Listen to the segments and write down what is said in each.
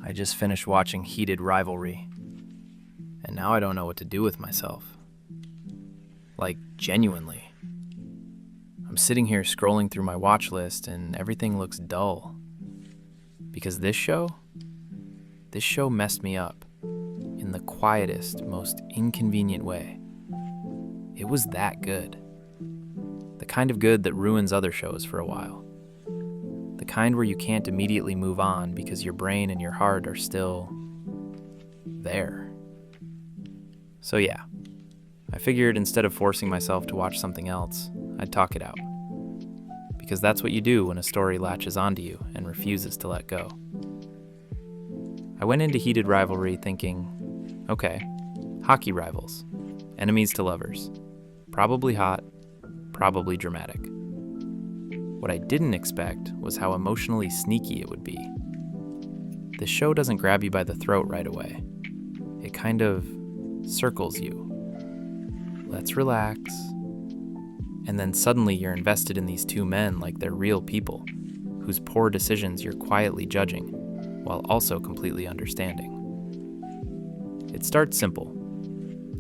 I just finished watching Heated Rivalry, and now I don't know what to do with myself. Like, genuinely. I'm sitting here scrolling through my watch list and everything looks dull. Because this show messed me up in the quietest, most inconvenient way. It was that good. The kind of good that ruins other shows for a while. The kind where you can't immediately move on because your brain and your heart are still there. So yeah, I figured instead of forcing myself to watch something else, I'd talk it out. Because that's what you do when a story latches onto you and refuses to let go. I went into Heated Rivalry thinking, okay, hockey rivals, enemies to lovers, probably hot, probably dramatic. What I didn't expect was how emotionally sneaky it would be. This show doesn't grab you by the throat right away. It kind of circles you. Let's relax. And then suddenly you're invested in these two men like they're real people, whose poor decisions you're quietly judging, while also completely understanding. It starts simple.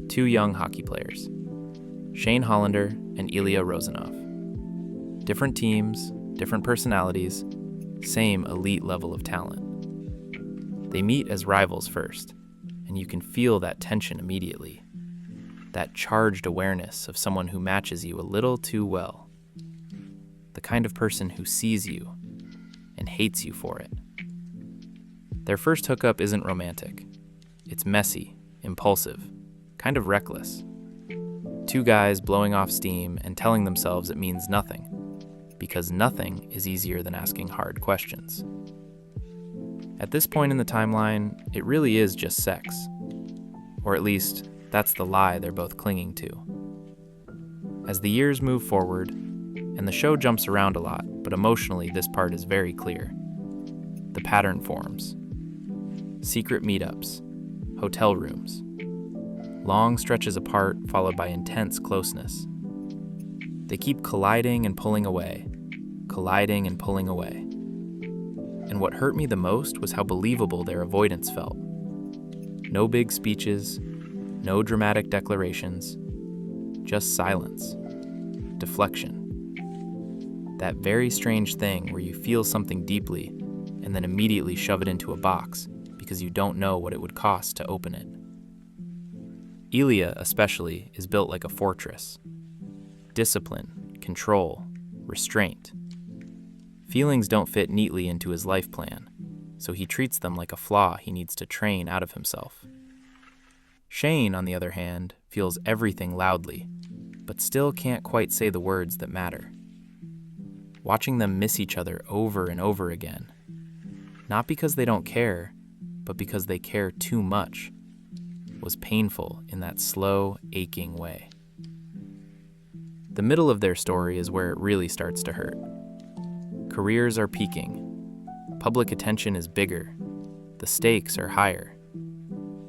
Two young hockey players, Shane Hollander and Ilya Rozanov. Different teams, different personalities, same elite level of talent. They meet as rivals first, and you can feel that tension immediately. That charged awareness of someone who matches you a little too well. The kind of person who sees you and hates you for it. Their first hookup isn't romantic. It's messy, impulsive, kind of reckless. Two guys blowing off steam and telling themselves it means nothing, because nothing is easier than asking hard questions. At this point in the timeline, it really is just sex. Or at least, that's the lie they're both clinging to. As the years move forward, and the show jumps around a lot, but emotionally this part is very clear. The pattern forms. Secret meetups, hotel rooms, long stretches apart followed by intense closeness. They keep colliding and pulling away, colliding and pulling away. And what hurt me the most was how believable their avoidance felt. No big speeches, no dramatic declarations, just silence, deflection. That very strange thing where you feel something deeply and then immediately shove it into a box because you don't know what it would cost to open it. Ilya, especially, is built like a fortress. Discipline, control, restraint. Feelings don't fit neatly into his life plan, so he treats them like a flaw he needs to train out of himself. Shane, on the other hand, feels everything loudly, but still can't quite say the words that matter. Watching them miss each other over and over again, not because they don't care, but because they care too much, was painful in that slow, aching way. The middle of their story is where it really starts to hurt. Careers are peaking. Public attention is bigger. The stakes are higher.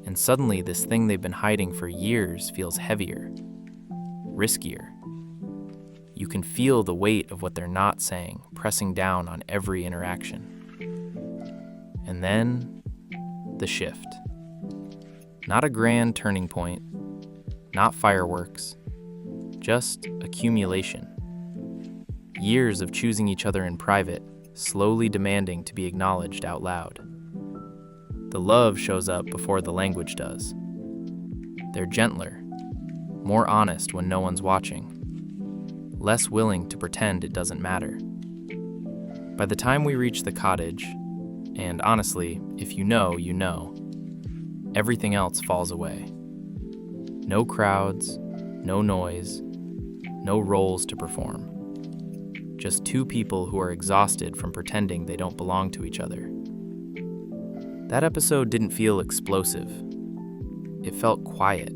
And suddenly this thing they've been hiding for years feels heavier, riskier. You can feel the weight of what they're not saying pressing down on every interaction. And then, the shift. Not a grand turning point, not fireworks, just accumulation. Years of choosing each other in private, slowly demanding to be acknowledged out loud. The love shows up before the language does. They're gentler, more honest when no one's watching, less willing to pretend it doesn't matter. By the time we reach the cottage, and honestly, if you know, you know, everything else falls away. No crowds, no noise, no roles to perform. Just two people who are exhausted from pretending they don't belong to each other. That episode didn't feel explosive. It felt quiet,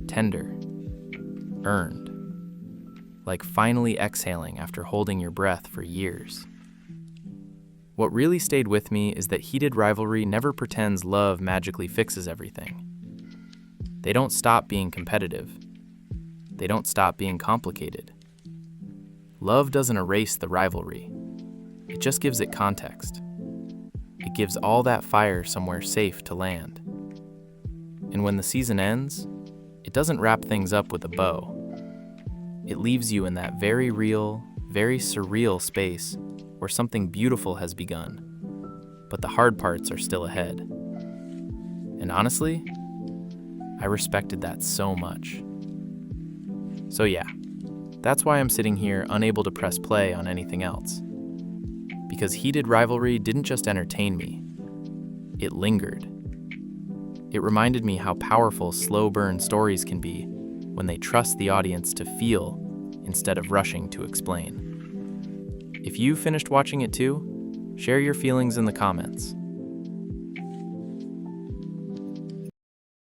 tender, earned, like finally exhaling after holding your breath for years. What really stayed with me is that Heated Rivalry never pretends love magically fixes everything. They don't stop being competitive. They don't stop being complicated. Love doesn't erase the rivalry. It just gives it context. it gives all that fire somewhere safe to land. And when the season ends, it doesn't wrap things up with a bow. It leaves you in that very real, very surreal space where something beautiful has begun, but the hard parts are still ahead. And honestly, I respected that so much. So yeah, that's why I'm sitting here unable to press play on anything else. Because Heated Rivalry didn't just entertain me, it lingered. It reminded me how powerful slow burn stories can be when they trust the audience to feel instead of rushing to explain. If you finished watching it too, share your feelings in the comments.